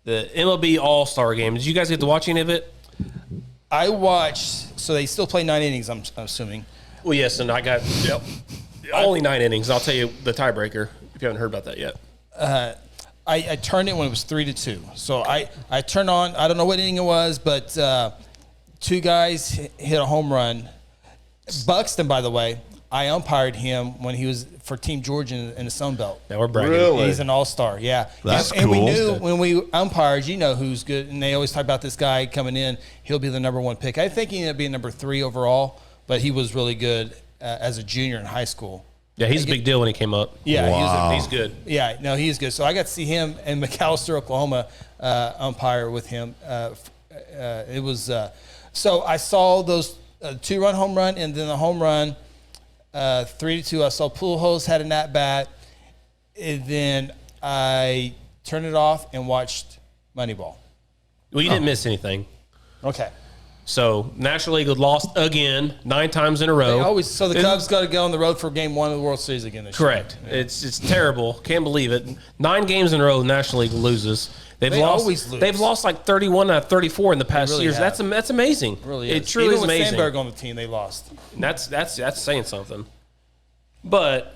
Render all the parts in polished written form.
the MLB All-Star game. Did you guys get to watch any of it? I watched. So they still play 9 innings. I'm assuming. Well, yes, and I got only 9 innings. I'll tell you the tiebreaker if you haven't heard about that yet. I turned it when it was 3-2. So I turned on. I don't know what inning it was, but 2 guys hit a home run. Buxton, by the way, I umpired him when he was for Team Georgia in the Sun Belt. Now we're bragging. Really? He's an all-star, yeah. That's and we cool. knew when we umpired, you know who's good, and they always talk about this guy coming in. He'll be the number 1 pick. I think he ended up being number 3 overall, but he was really good as a junior in high school. Yeah, he's a big deal when he came up. Yeah, Wow. He's good. Yeah, no, he's good. So I got to see him in McAllister, Oklahoma, umpire with him. It was so I saw those 2-run home run and then the home run 3-2. I saw Pujols had an at bat, and then I turned it off and watched Moneyball. Well, you didn't miss anything. Okay. So National League had lost again 9 times in a row. So the Cubs got to go on the road for Game 1 of the World Series again this year. Correct. Yeah. It's terrible. Can't believe it. 9 games in a row, the National League loses. They always lose. They've lost like 31 out of 34 in the past really years. have. That's amazing. It really It is. truly Even is with amazing. Sandberg on the team, they lost. And that's saying something. But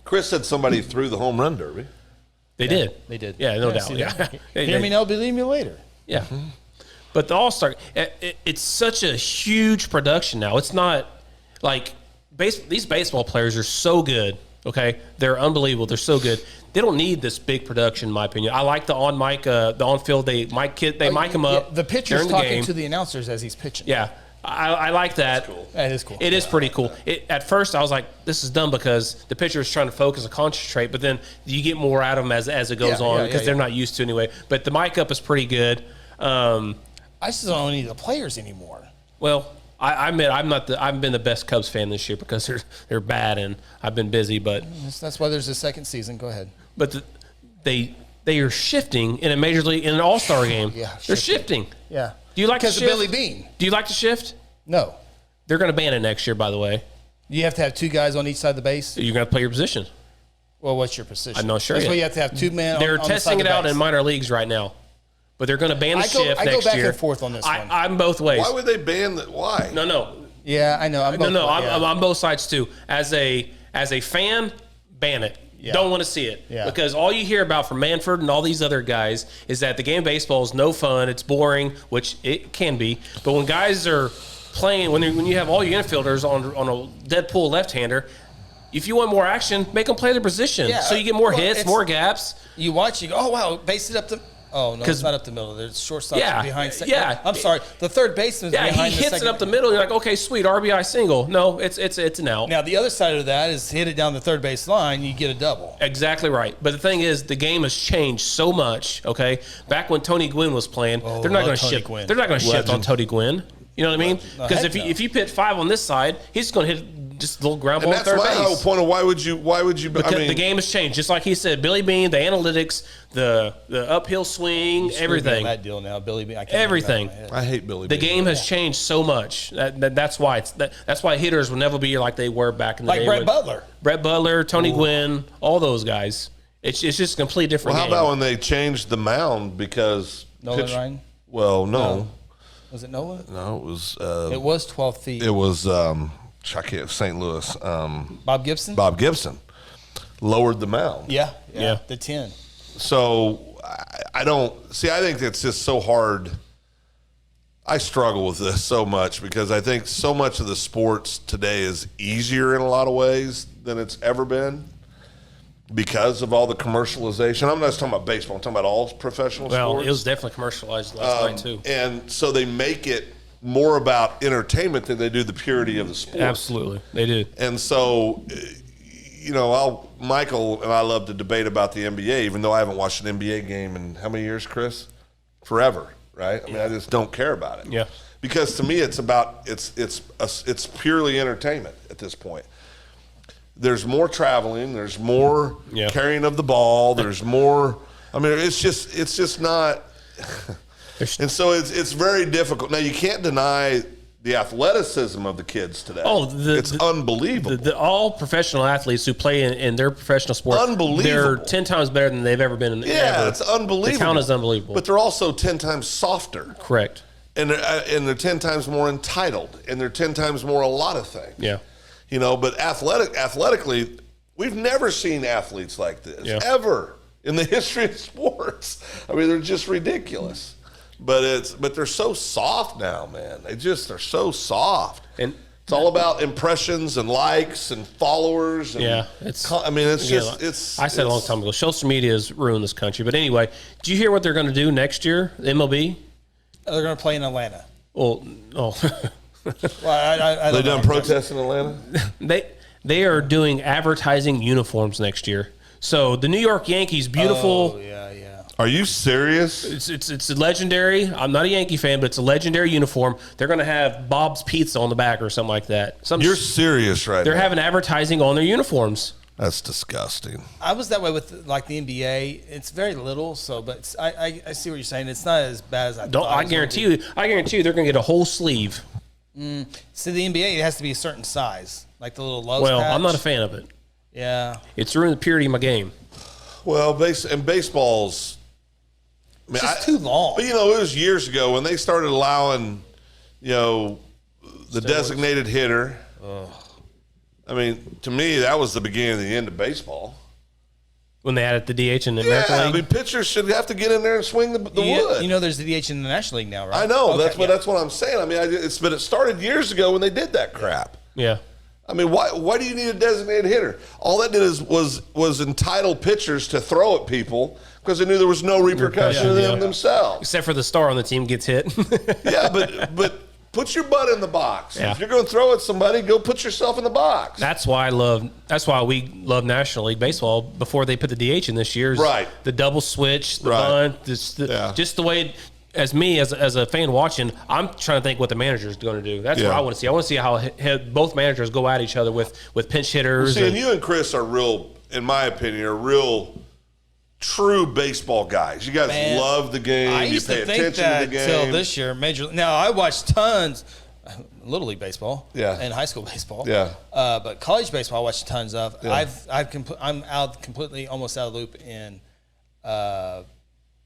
Chris said somebody threw the home run derby. they did. They did. Yeah, no doubt. see Yeah. that? Hear me now, believe me later. Yeah. But the All-Star, it's such a huge production now. It's not like these baseball players are so good, okay? They're unbelievable. They're so good. They don't need this big production, in my opinion. I like the on-field, they mic him up. The pitcher's during the talking game. to the announcers as he's pitching. Yeah. I like that. That's cool. That is cool. It is pretty cool. At first, I was like, this is dumb because the pitcher is trying to focus and concentrate, but then you get more out of them as it goes on because they're not used to anyway. But the mic up is pretty good. I just don't need the players anymore. Well, I admit I've been the best Cubs fan this year because they're bad and I've been busy, but That's why there's a second season. Go ahead. but they are shifting in a major league in an All-Star game. Yeah, they're shifting. Yeah. Do you like to Because of shift? Billy Bean? Do you like to shift? No. They're going to ban it next year, by the way. You have to have 2 guys on each side of the base. You're going to play your position. Well, what's your position? I'm not sure That's yet. why you have to have 2 men. They're on the side testing of it the out base. in minor leagues right now, but they're going to ban the shift I go next back year. and forth on this one. I'm both ways. Why would they ban that? Why? No. Yeah, I know. I'm both sides too. As a fan, ban it. Yeah. Don't want to see it Yeah. because all you hear about from Manfred and all these other guys is that the game of baseball is no fun. It's boring, which it can be. But when guys are playing, when you have all your infielders on a dead pull left-hander, if you want more action, make them play their position. Yeah, So you get more well, hits, more gaps. You watch, you go, oh, wow, base it up the. Oh, no, it's not up the middle. There's shortstop behind second. Yeah. I'm sorry. The third baseman is Yeah, behind he the hits second. it up the middle. You're like, okay, sweet, RBI single. No, it's an out. Now, the other side of that is hit it down the third base line, you get a double. Exactly right. But the thing is, the game has changed so much, okay? Back when Tony Gwynn was playing, they're not going to shift. Gwynn. They're not going to shift on Legend. Tony Gwynn. You know what I mean? Because heck no. if you pit 5 on this side, he's going to hit just a little ground ball And on that's third my whole base. point of why would you? Because I mean, the game has changed. Just like he said, Billy Bean, the analytics, the uphill swing, everything. That deal now, Billy Bean. I can't Everything. remember that in my head. I hate Billy. The Bean. game has changed so much. That's why that's why hitters will never be like they were back in the Like day. Brett Butler. Brett Butler, Tony Gwynn, all those guys. It's just a completely different Well, how game. about when they changed the mound because Nolan Ryan? Well, no, Was it Noah? no, it was It was 12 feet. it was St. Louis. Bob Gibson? Bob Gibson lowered the mound. Yeah. Yeah. The 10. So I don't see. I think it's just so hard. I struggle with this so much because I think so much of the sports today is easier in a lot of ways than it's ever been because of all the commercialization. I'm not just talking about baseball. I'm talking about all professional Well, sports. it was definitely commercialized last night too. And so they make it more about entertainment than they do the purity of the sport. Absolutely, they did. And so, Michael and I love to debate about the NBA, even though I haven't watched an NBA game in how many years, Chris? Forever, right? I mean, I just don't care about it. Yeah. Because to me, it's it's purely entertainment at this point. There's more traveling. There's more carrying of the ball. There's more. I mean, it's just not. And so it's very difficult. Now, you can't deny the athleticism of the kids today. Oh, it's unbelievable. All professional athletes who play in their professional sport, unbelievable. They're 10 times better than they've ever been. It's unbelievable. The talent is unbelievable. But they're also 10 times softer. Correct. And they're 10 times more entitled, and they're 10 times more a lot of things. Yeah. But athletically, we've never seen athletes like this ever in the history of sports. I mean, they're just ridiculous. But they're so soft now, man. They just are so soft. And it's all about impressions and likes and followers. And I said a long time ago, social media has ruined this country. But anyway, do you hear what they're going to do next year, the MLB? They're going to play in Atlanta. Well, they done protests in Atlanta? They are doing advertising uniforms next year. So the New York Yankees, beautiful. Oh, yeah. Are you serious? It's a legendary. I'm not a Yankee fan, but it's a legendary uniform. They're going to have Bob's Pizza on the back or something like that. You're serious right now? They're having advertising on their uniforms. That's disgusting. I was that way with like the NBA. It's very little, but I see what you're saying. It's not as bad as I thought. I guarantee you they're going to get a whole sleeve. See, the NBA, it has to be a certain size, like the little low. Well, patch. I'm not a fan of it. Yeah, it's ruined the purity of my game. Well, baseball's. It's just too long. But, it was years ago when they started allowing, the designated hitter. I mean, to me, that was the beginning of the end of baseball. When they added the DH in the American League? I mean, pitchers should have to get in there and swing the wood. There's the DH in the National League now, right? I know. Okay, that's what I'm saying. I mean, but it started years ago when they did that crap. Yeah. I mean, why do you need a designated hitter? All that did was entitle pitchers to throw at people because they knew there was no repercussion to them themselves. Except for the star on the team gets hit. Yeah, but put your butt in the box. Yeah. If you're going to throw at somebody, go put yourself in the box. That's why we love National League Baseball before they put the DH in this year. Right. The double switch, the bunt, just the way. As a fan watching, I'm trying to think what the manager is going to do. That's what I want to see. I want to see how both managers go at each other with pinch hitters. And you and Chris are in my opinion, true baseball guys. You guys love the game. I used you pay to think attention that to the game. Until this year, Now, I watched tons Little League baseball and high school baseball. Yeah. But college baseball I watched tons of. Yeah. I'm almost out of the loop in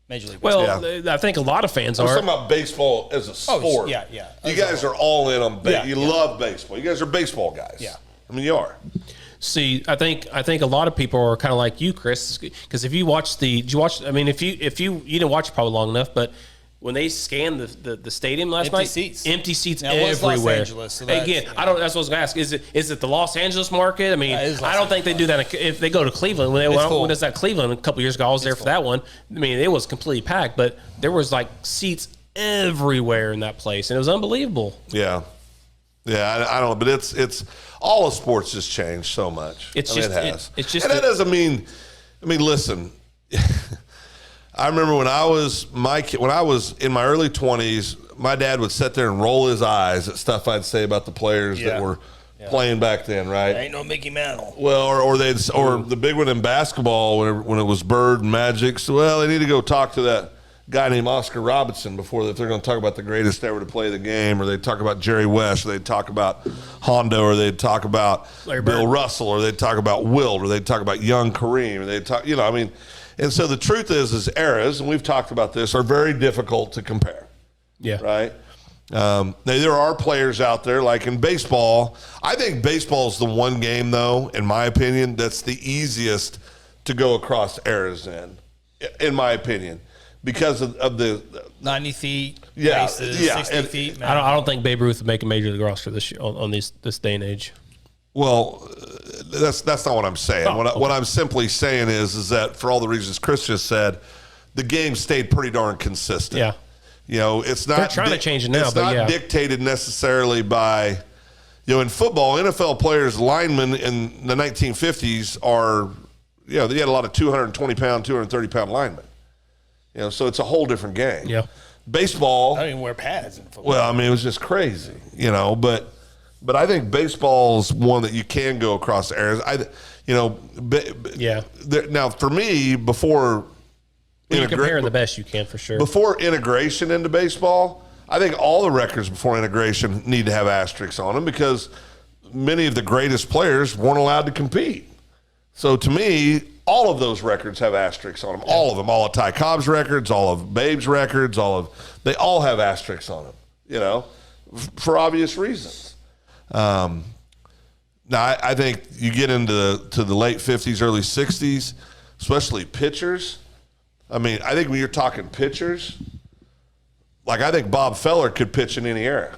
Major League Baseball. Well, I think a lot of fans I'm are. talking about baseball as a sport. Yeah. You guys are all in on baseball. You love baseball. You guys are baseball guys. Yeah. I mean, you are. See, I think a lot of people are kind of like you, Chris, because if you watch if you didn't watch it probably long enough, but when they scanned the stadium last night, empty seats now, it was everywhere. Los Angeles, so again, that's what I was going to ask. Is it the Los Angeles market? I mean, I don't think they do that if they go to Cleveland. When is that Cleveland a couple years ago? I was there for that one. I mean, it was completely packed, but there was like seats everywhere in that place, and it was unbelievable. Yeah. Yeah, I don't know, but it's all of sports has changed so much. It's and that doesn't mean. I mean, listen. I remember when I was in my early 20s, my dad would sit there and roll his eyes at stuff I'd say about the players that were playing back then, right? Ain't no Mickey Mantle. Well, or the big one in basketball when it was Bird and Magic. So, well, they need to go talk to that guy named Oscar Robertson before that. They're going to talk about the greatest ever to play the game, or they talk about Jerry West, or they talk about Hondo, or they talk about Bill Russell, or they talk about Wilt, or they talk about young Kareem, or they talk, I mean. And so the truth is eras, and we've talked about this, are very difficult to compare. Yeah. Right? Now, there are players out there, like in baseball. I think baseball is the one game, though, in my opinion, that's the easiest to go across eras in my opinion, because of the 90 feet, bases, 60 feet. Man. I don't think Babe Ruth would make a major league roster this year on this day and age. Well, that's not what I'm saying. What I'm simply saying is that for all the reasons Chris just said, the game stayed pretty darn consistent. Yeah. It's not. They're trying to change it now, it's not dictated necessarily by, in football, NFL players, linemen in the 1950s are, they had a lot of 220-pound, 230-pound linemen. So it's a whole different game. Yeah. I Baseball. don't even wear pads in football. Well, I mean, it was just crazy, But I think baseball's one that you can go across the eras. Now, for me, before you're comparing the best you can for sure. Before integration into baseball, I think all the records before integration need to have asterisks on them because many of the greatest players weren't allowed to compete. So to me, all of those records have asterisks on them. Yeah. All of them. All of Ty Cobb's records, all of Babe's records, they all have asterisks on them, you know, for obvious reasons. Now, I think you get into the late 50s, early 60s, especially pitchers. I mean, I think when you're talking pitchers, like I think Bob Feller could pitch in any era.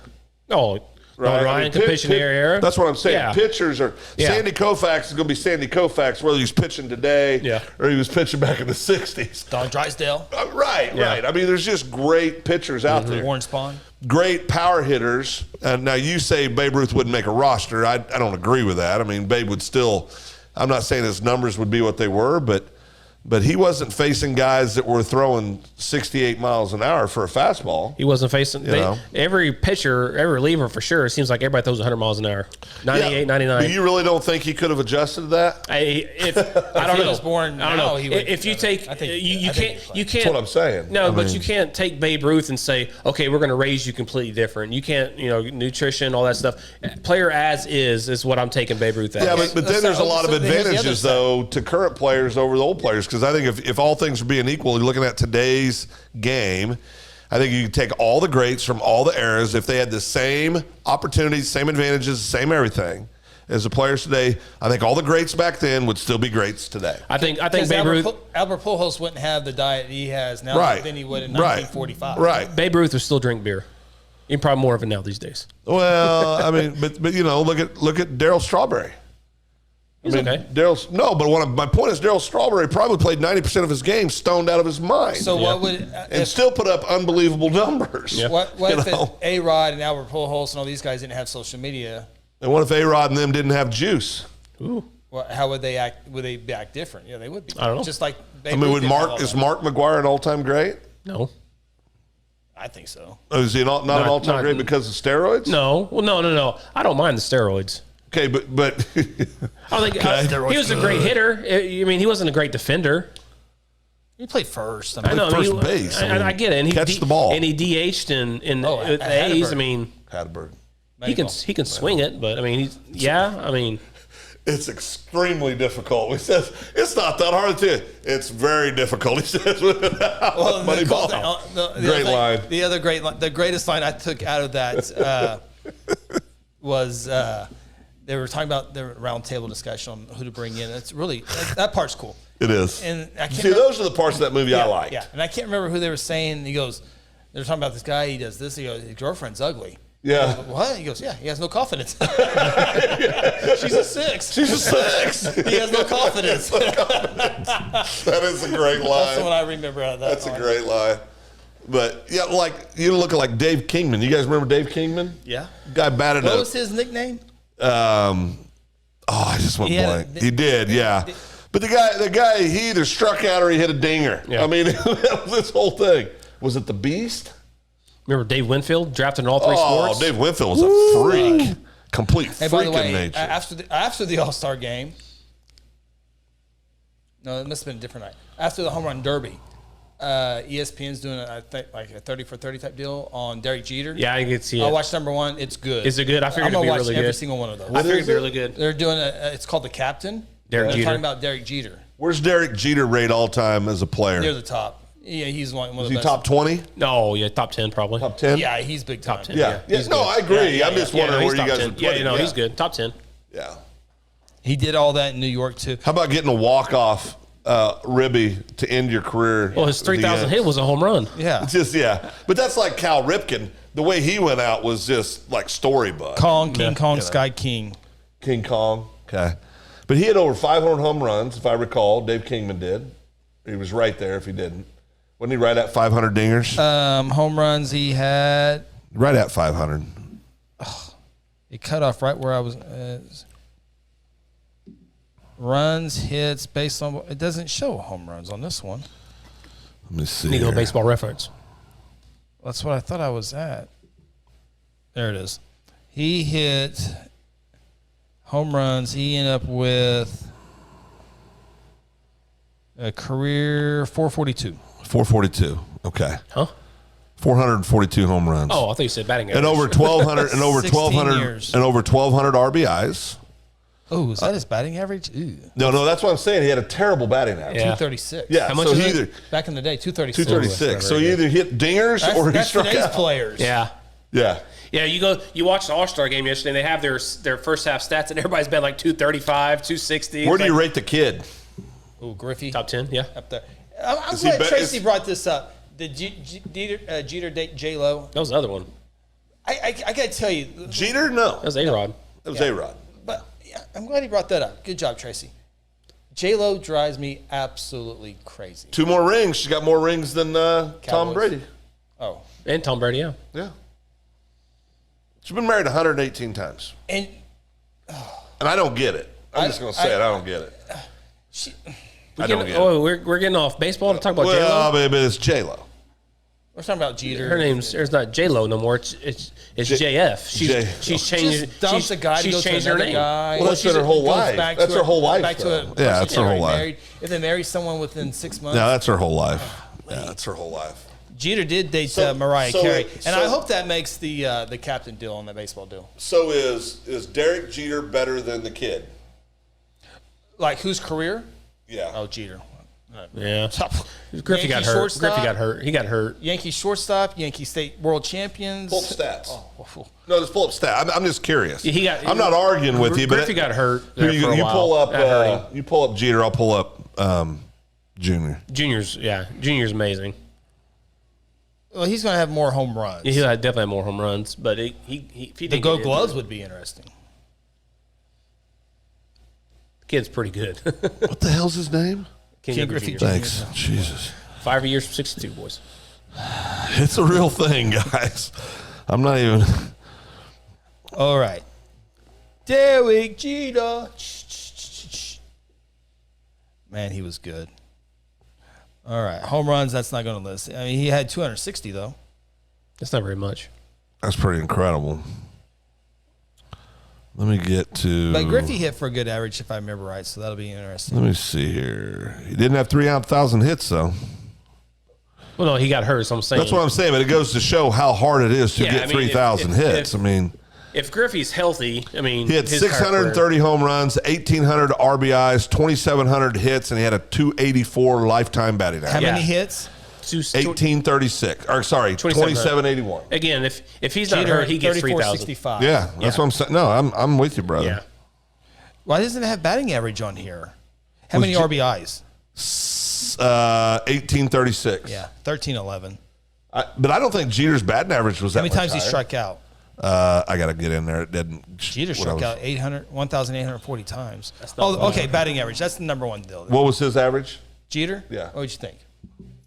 Oh, right. Ryan could pitch in any era. That's what I'm saying. Yeah. Pitchers are Sandy Koufax is going to be Sandy Koufax, whether he's pitching today or he was pitching back in the 60s. Don Drysdale. Right. I mean, there's just great pitchers out there. Warren Spahn. Great power hitters. And now you say Babe Ruth wouldn't make a roster. I don't agree with that. I mean, Babe would still, I'm not saying his numbers would be what they were, but he wasn't facing guys that were throwing 68 miles an hour for a fastball. He wasn't facing every pitcher, every reliever for sure. It seems like everybody throws 100 miles an hour, 98, 99. But you really don't think he could have adjusted that? I don't know. Was born I don't know. He would, if you take, you can't. That's what I'm saying. No, but you can't take Babe Ruth and say, okay, we're going to raise you completely different. You can't, nutrition, all that stuff. Player as is what I'm taking Babe Ruth as. Yeah, but then there's a lot of advantages though to current players over the old players. Because I think if all things are being equal, you're looking at today's game, I think you can take all the greats from all the eras. If they had the same opportunities, same advantages, same everything as the players today, I think all the greats back then would still be greats today. I think Babe Ruth. Albert Pujols wouldn't have the diet he has now than he would in 1945. Right. Babe Ruth would still drink beer. You're probably more of it now these days. Well, I mean, but look at Darryl Strawberry. He's okay. But my point is Darryl Strawberry probably played 90% of his games stoned out of his mind. So what would and still put up unbelievable numbers? Yeah. What if A-Rod and Albert Pujols and all these guys didn't have social media? And what if A-Rod and them didn't have juice? Ooh. Well, how would they act? Would they act different? Yeah, they would be. I don't know. Just like is Mark Maguire an all-time great? No. I think so. Oh, is he not an all-time great because of steroids? No. Well, no. I don't mind the steroids. Okay, but I think he was a great hitter. I mean, he wasn't a great defender. He played first. I know, first base. I get it. And catch the ball. And he DH'd in the A's. I mean, Hatterberg. He can swing it, but I mean, it's extremely difficult. He says it's not that hard to do. It's very difficult. He says, well, money ball. Great line. The greatest line I took out of that was they were talking about the round table discussion on who to bring in. It's really that part's cool. It is. And those are the parts of that movie I like. Yeah, and I can't remember who they were saying. He goes, they're talking about this guy. He does this. He goes, his girlfriend's ugly. Yeah. Goes, what? He goes, yeah, he has no confidence. She's a 6. She's a 6. He has no confidence. That is a great line. That's the one I remember out of that. That's a great line. But, yeah, like, you look like Dave Kingman. You guys remember Dave Kingman? Yeah. Guy batted What was his nickname? I just went blank. He did, yeah. But the guy, he either struck out or he hit a dinger. Yeah. I mean, that was this whole thing. Was it the Beast? Remember Dave Winfield, drafted in all 3 sports? Oh, Dave Winfield was a freak. Complete freak by the way, of nature. After the All-Star game, no, it must have been a different night. After the Home Run Derby, ESPN's doing a 30 for 30 type deal on Derek Jeter. Yeah, I can see it. I watched number 1. It's good. Is it good? I figured it'd be really good. I'm going to watch every single one of those. I figured it'd be really good. They're doing it's called The Captain. Derek Jeter. They're talking about Derek Jeter. Where's Derek Jeter rate all time as a player? Near the top. Yeah, he's one of the best. Is he top 20? No, yeah, top 10 probably. Top 10? Yeah, he's big time. Top 10. Yeah. No, I agree. I'm just wondering where you guys would put him. Yeah, he's good. Top 10. Yeah. He did all that in New York, too. How about getting a walk-off ribby to end your career? Well, his 3,000 hit was a home run. Yeah. But that's like Cal Ripken. The way he went out was just like storybook. King Kong, Sky King. King Kong. Okay. But he had over 500 home runs, if I recall. Dave Kingman did. He was right there if he didn't. Wasn't he right at 500 dingers? Home runs he had. Right at 500. It cut off right where I was. Runs, hits, based on. It doesn't show home runs on this one. Let me see. Need to go Baseball Reference. That's what I thought I was at. There it is. He hit home runs. He ended up with a career 442. 442. Okay. Huh? 442 home runs. Oh, I thought you said batting average. And over 1,200 and over 16 1,200 years. and over 1,200 RBIs. Oh, is that his batting average? Ooh. No, that's what I'm saying. He had a terrible batting average. Yeah. 236. Yeah, How much so is he it? either Back in the day, 236. 236. So he either hit dingers or he That's struck today's out. players. Yeah. Yeah. Yeah, you watch the All-Star game yesterday, and they have their first half stats, and everybody's been like 235, 260. Where do you rate the kid? Oh, Griffey. Top 10, yeah. Up there. I'm Is he glad be- Tracy is- brought this up. Did Jeter date J-Lo? That was the other one. I got to tell you, Jeter? No. That was A-Rod. That was A-Rod. but yeah, I'm glad he brought that up. Good job, Tracy. J-Lo drives me absolutely crazy. 2 more rings. She's got more rings than Tom Cowboys. Brady. Oh. And Tom Brady, yeah. Yeah. She's been married 118 times. And I don't get it. I'm just going to say it. I don't get it. she, I don't get it. Oh, we're getting off baseball to talk about J-Lo? Well, but it's J-Lo. we're talking about Jeter. Her name's there's not J-Lo no more. It's JF. She's changed. Just dumps a guy to she's go to changed her another name. guy. Well, that's been her whole Goes life. back That's to her whole life, Back to though. a Yeah, person that's she's her whole already life. married. If they marry someone within 6 months. Yeah, that's her whole life. Yeah, that's her whole life. Jeter did date So- Mariah so Carey, it- and so- I hope that makes the captain deal on that baseball deal. So is Derek Jeter better than the kid? Like whose career? Yeah. Oh, Jeter. Yeah. Yankee Griffey got hurt. shortstop. Griffey got hurt. He got hurt. Yankee shortstop, Yankee State world champions. Pull up stats. Oh, No, just pull up stats. I'm just curious. He got. I'm not arguing with you, but Griffey got hurt. Here There you, for a you while. pull up. That hurt him. You pull up Jeter. I'll pull up Junior. Junior's amazing. well, he's going to have more home runs. He'll definitely have more home runs, but if he the did Gold get Gloves injured, would be interesting. the kid's pretty good. What the hell's his name? King Griffey Jr. Thanks. Jesus. 5 years from 62, boys. It's a real thing, guys. I'm not even. All right. Derek Jeter. Man, he was good. All right. Home runs, that's not going to list. I mean, he had 260, though. That's not very much. That's pretty incredible. Let me get to. But Griffey hit for a good average, if I remember right, so that'll be interesting. Let me see here. He didn't have 3,000 hits, though. Well, no, he got hurt. So I'm saying That's what I'm saying, but it goes to show how hard it is to Yeah, get I mean, 3,000 if- hits. if- I mean, if Griffey's healthy, I mean, he had his career- 630 home runs, 1,800 RBIs, 2,700 hits, and he had a 284 lifetime batting How average. Yeah. many hits? 1836. Or sorry, 2781. Again, if he's not Jeter, hurt, he gets 3,000. 3465. Yeah, that's what I'm saying. No, I'm with you, brother. Yeah. Why doesn't it have batting average on here? How Was many Je- RBIs? 1836. Yeah, 1311. But I don't think Jeter's batting average was that How many much times he higher. struck out? I got to get in there. It didn't. Jeter what I struck was- out 1,840 times. not Oh, okay, batting average. That's the number one deal. What was his average? Jeter? Yeah. What would you think?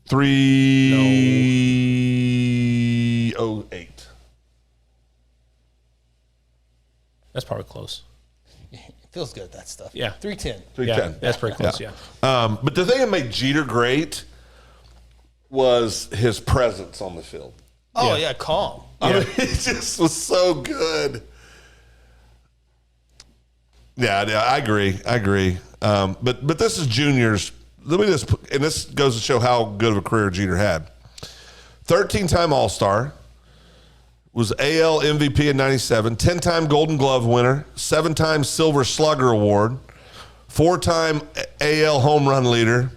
308. That's probably close. It feels good, that stuff. Yeah. 310. 310. Yeah, that's pretty close. Yeah. But the thing that made Jeter great was his presence on the field. Oh, yeah, calm. I mean, he just was so good. Yeah, I agree. But this is Junior's. Let me just, and this goes to show how good of a career Jeter had. 13-time All-Star, was AL MVP in 97, 10-time Golden Glove winner, 7-time Silver Slugger Award, 4-time AL home run leader,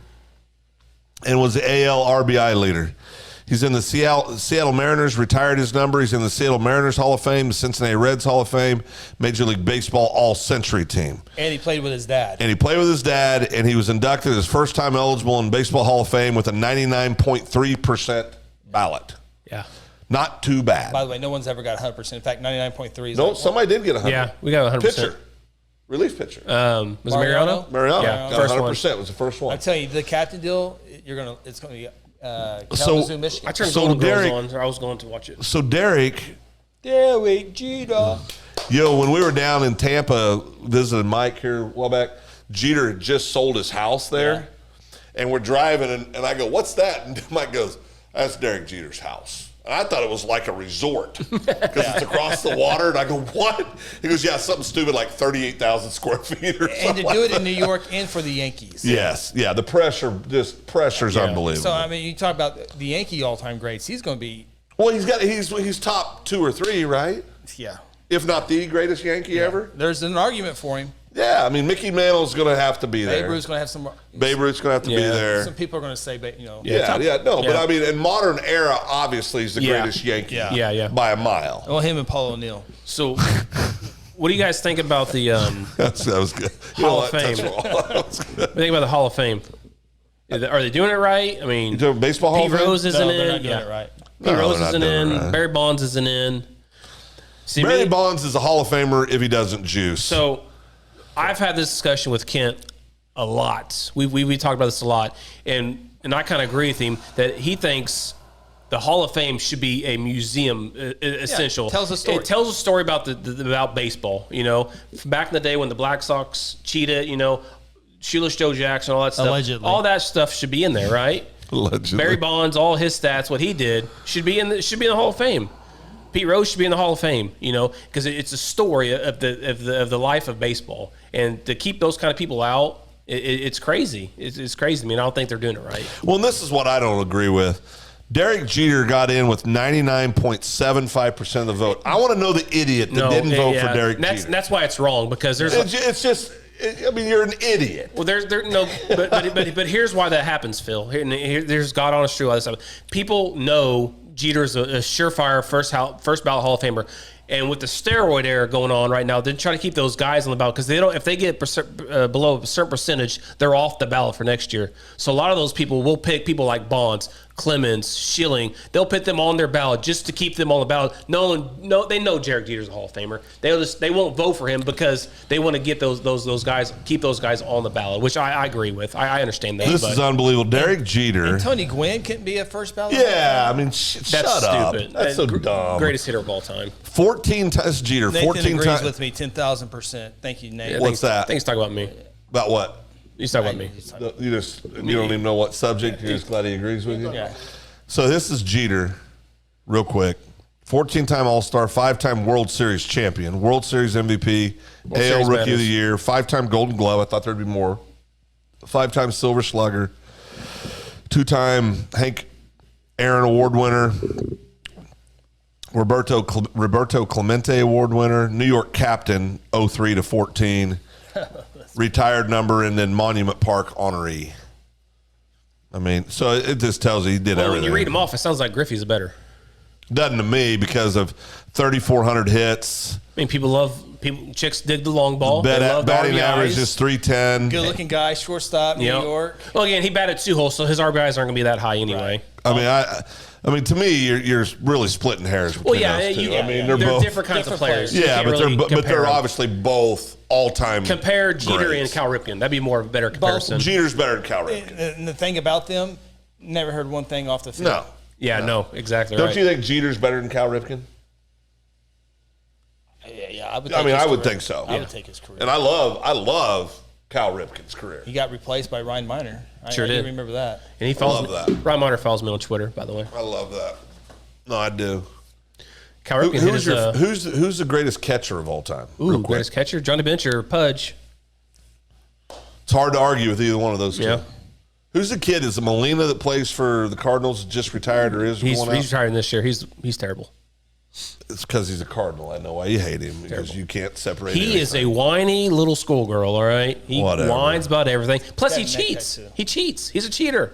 and was the AL RBI leader. He's in the Seattle Mariners, retired his number. He's in the Seattle Mariners Hall of Fame, the Cincinnati Reds Hall of Fame, Major League Baseball All-Century Team. And he played with his dad. And he played with his dad, and he was inducted his first time eligible in Baseball Hall of Fame with a 99.3% ballot. Yeah. Not too bad. By the way, no one's ever got 100%. In fact, 99.3 is No, like, somebody did get 100. Yeah, we got 100%. Pitcher. Relief pitcher. Was it Mariano? Mariano Yeah, got first 100%. Was the first I one. tell you, the captain deal, it's going to be Kalamazoo, Michigan. I turned So Golden Girls Derek- on, or I was going to watch it. So Derek, Derek Jeter. when we were down in Tampa visiting Mike here a while back, Jeter had just sold his house there. And we're driving, and I go, "What's that?" And Mike goes, "That's Derek Jeter's house." And I thought it was like a resort because it's across the water. And I go, "What?" He goes, "Yeah, something stupid like 38,000 square feet or And something." to do it in New York and for the Yankees. Yes, yeah, the pressure's Yeah. unbelievable. So, I mean, you talk about the Yankee all-time greats. He's going to be Well, he's top 2 or 3, right? Yeah. If not the greatest Yankee ever. There's an argument for him. Yeah, I mean, Mickey Mantle's going to have to be there. Babe Ruth's going to have some. Babe Ruth's going to have to be there. Some people are going to say, but But I mean, in modern era, obviously, he's the greatest Yankee. Yeah. By a mile. Well, him and Paul O'Neill. So, what do you guys think about the that was good. Hall of Fame? What do you think about the Hall of Fame? Are they doing it right? I mean, You doing baseball Hall Pete of Fame? Rose isn't They're in. not doing it right. Pete Rose they're not isn't doing in. it right. Barry Bonds isn't in. See, Barry Bonds is a Hall of Famer if he doesn't juice. So, I've had this discussion with Kent a lot. We talked about this a lot, and I kind of agree with him that he thinks the Hall of Fame should be a museum essential. it tells a story. It tells a story about about baseball. You know, back in the day when the Black Sox cheated. You know, Shoeless Joe Jackson, all that stuff. Allegedly. All that stuff should be in there, right? Allegedly. Barry Bonds, all his stats, what he did, should be in the Hall of Fame. Pete Rose should be in the Hall of Fame, you know, because it's a story of the life of baseball, and to keep those kind of people out, it's crazy. It's crazy to me. And I don't think they're doing it right. Well, and this is what I don't agree with. Derek Jeter got in with 99.75% of the vote. I want to know the idiot that didn't vote for Derek Jeter. That's why it's wrong, because there's. It's just. I mean, you're an idiot. Well, but here's why that happens, Phil. There's God honest truth. All this stuff. People know Jeter's a surefire first ballot Hall of Famer, and with the steroid era going on right now, they try to keep those guys on the ballot because they don't. If they get below a certain percentage, they're off the ballot for next year. So a lot of those people will pick people like Bonds, Clemens, Schilling. They'll put them on their ballot just to keep them on the ballot. They know Derek Jeter's a Hall of Famer. They won't vote for him because they want to get those guys, keep those guys on the ballot, which I agree with. I understand that. This is unbelievable. Derek Jeter. And Tony Gwynn couldn't be a first ballot. Yeah, I mean, That's shut up. stupid. That's so dumb. Greatest hitter of all time. 14 times Jeter. Nathan 14 agrees times. with me 10,000%. Thank you, Nate. What's that? I think he's talking about me. About what? He's talking about me. You don't even know what subject. You're just glad he agrees with you. Yeah. So this is Jeter, real quick. 14-time All-Star, 5-time World Series champion, World Series MVP, AL Series Rookie matters. of the Year, 5-time Golden Glove. I thought there'd be more. 5-time Silver Slugger, 2-time Hank Aaron Award winner, Roberto Clemente Award winner, New York captain, 03 to 14, retired number, and then Monument Park honoree. I mean, so it just tells you he did everything. When you read them off, it sounds like Griffey's better. Doesn't to me because of 3,400 hits. I mean, chicks dig the long ball. They love the Batting RBIs. average is 310. Good-looking guy, shortstop, New Yep. York. Well, again, he batted 2 holes, so his RBIs aren't going to be that high anyway. I mean, to me, you're really splitting hairs between those two. I mean, they're both different kinds of players. You Yeah, can't really but compare they're them. obviously both all-time. Compare Jeter greats. and Cal Ripken. That'd be more of a better comparison. Jeter's better than Cal Ripken. And the thing about them, never heard one thing off the field. No. Yeah, no, exactly Don't right. you think Jeter's better than Cal Ripken? Yeah, I would. I would think so. I would take his career. And I love Cal Ripken's career. He got replaced by Ryan Miner. Sure I did. remember that. And he follows love that. Ryan Miner follows me on Twitter, by the way. I love that. No, I do. Cal Ripken hit Who's the greatest catcher of all time? Ooh, greatest catcher, Johnny Bench or Pudge? It's hard to argue with either one of those two. Yeah. Who's the kid? Is it Molina that plays for the Cardinals, just retired, or is He's going out? retiring this year. He's terrible. It's because he's a Cardinal. I know why you hate him, because you can't separate He is a anything. whiny little schoolgirl, all right? He Whatever. whines about everything. Plus, he Got a necktie, cheats. too. He cheats. He's a cheater.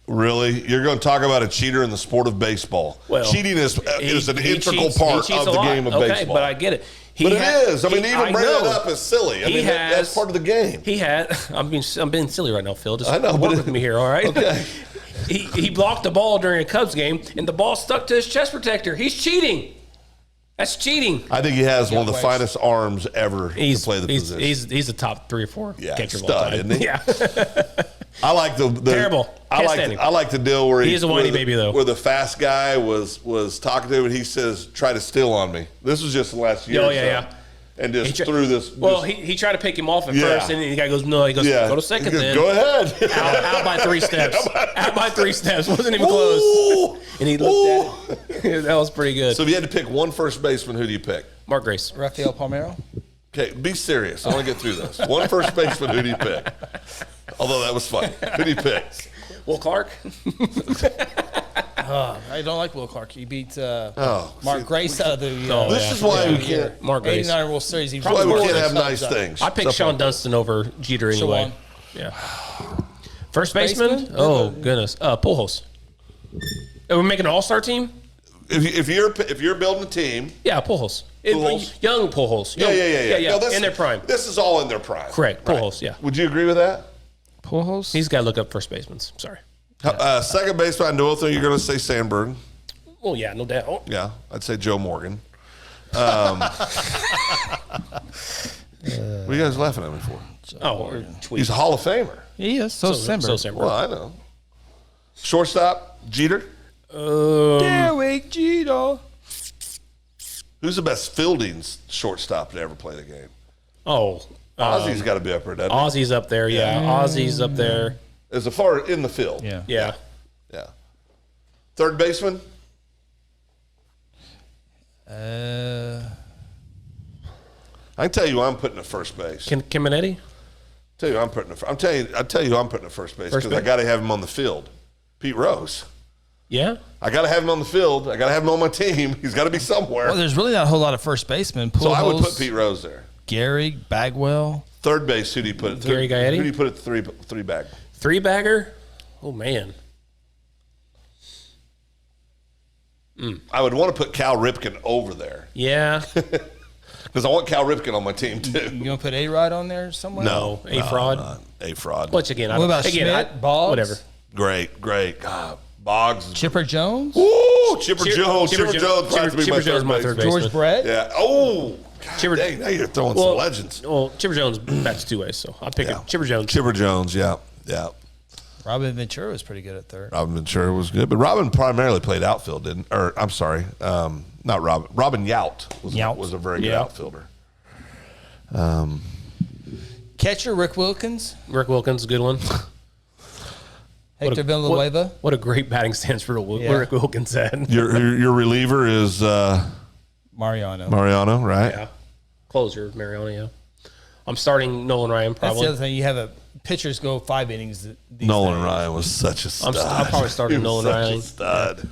Really? You're going to talk about a cheater in the sport of baseball. Well, Cheating is an he integral cheats- part he cheats of a the lot. game of Okay, baseball. but I get it. But it is. I mean, even bringing it know. up is silly. I He mean, that's part of the game. He had. I'm being silly right now, Phil. Just I know, work but with me here, all right? Okay. He blocked the ball during a Cubs game, and the ball stuck to his chest protector. He's cheating. That's cheating. I think he has one of the ways. finest arms ever to play the position. He's a top 3 or 4 catcher of all stud, time. isn't he? Yeah. I like the Terrible. I Can't like stand him. I like the deal where He is a whiny where the- baby, though. Where the fast guy was talking to him, and he says, "Try to steal on me." This was just the last year. Oh, or yeah, so. yeah. And just He threw this. Well, this- he tried to pick him off at Yeah. first, and the guy goes, "No." He goes, yeah. "Go to second He goes, then." Go ahead. Out by 3 steps. Out by 3 steps. Wasn't even close. Ooh. And he looked at it. That was pretty good. So if you had to pick one first baseman, who do you pick? Mark Grace. Rafael Palmeiro. Okay, be serious. I want to get through this. One first baseman, who do you pick? Although that was funny. Who do you pick? Will Clark. I don't like Will Clark. He beat see, Mark Grace out of the. This is why we can't. Mark Grace. 89 World Series. That's why we can't have nice things. I picked Stuff Sean like that. Dunston over Jeter anyway. Yeah. First baseman? baseman? Oh, goodness. Pujols. Are we making an all-star team? If you're building a team, Yeah, Pujols. Pujols? Young Pujols. yeah. No, this, in their prime. This is all in their prime. Correct. Pujols, yeah. Would you agree with that? Pujols. He's got to look up first baseman. Sorry. Second baseman, I know you're going to say Sandberg. Well, yeah, no doubt. Yeah, I'd say Joe Morgan. What are you guys laughing at me for? Or tweet. He's a Hall of Famer. He is. So Simber. Simber. Well, I know. Shortstop, Jeter. Derek Jeter. Who's the best fielding shortstop to ever play the game? Ozzy's got to be up there, doesn't he? Ozzy's up there, yeah. Ozzy's up there. As far in the field. Yeah. Yeah. Third baseman? I can tell you I'm putting at first base. Kingman? Tell you I'm putting at I'm telling you I'm putting at first base because I got to have him on the field. Pete Rose. Yeah. I got to have him on the field. I got to have him on my team. He's got to be somewhere. Well, there's really not a whole lot of first basemen. Pujols, So I would put Pete Rose there. Gary, Bagwell. Third base, who do you put? Gary Gaetti? Who do you put at three bag? Three-bagger? Oh, man. I would want to put Cal Ripken over there Yeah. because I want Cal Ripken on my team too. You gonna put A-Rod on there somewhere? No. A-fraud? A fraud. Which, again, What about Schmidt, Boggs? Whatever. Great. God, Boggs. Chipper Jones? Ooh, Chipper Jones. Chipper Jones. Chipper Jones, my third baseman. George Brett? Yeah. Oh, God, Chipper- dang, now you're throwing some legends. Well, Chipper Jones bats two ways, so I'll pick it. Chipper Jones. Chipper Jones. Yeah. Robin Ventura was pretty good at third. Robin Ventura was good, but Robin primarily played outfield, didn't? Or I'm sorry, not Robin. Robin Yount was a very good outfielder. Catcher, Rick Wilkins. Rick Wilkins, good one. Hector Villanueva. What a great batting stance for Rick Wilkins had. Your reliever is Mariano. right? Yeah. Closer, Mariano, yeah. I'm starting Nolan Ryan, That's probably. the other thing. You have pitchers go 5 innings. These Nolan days. Ryan was such a stud. I'll probably start He with was Nolan such Ryan. a stud.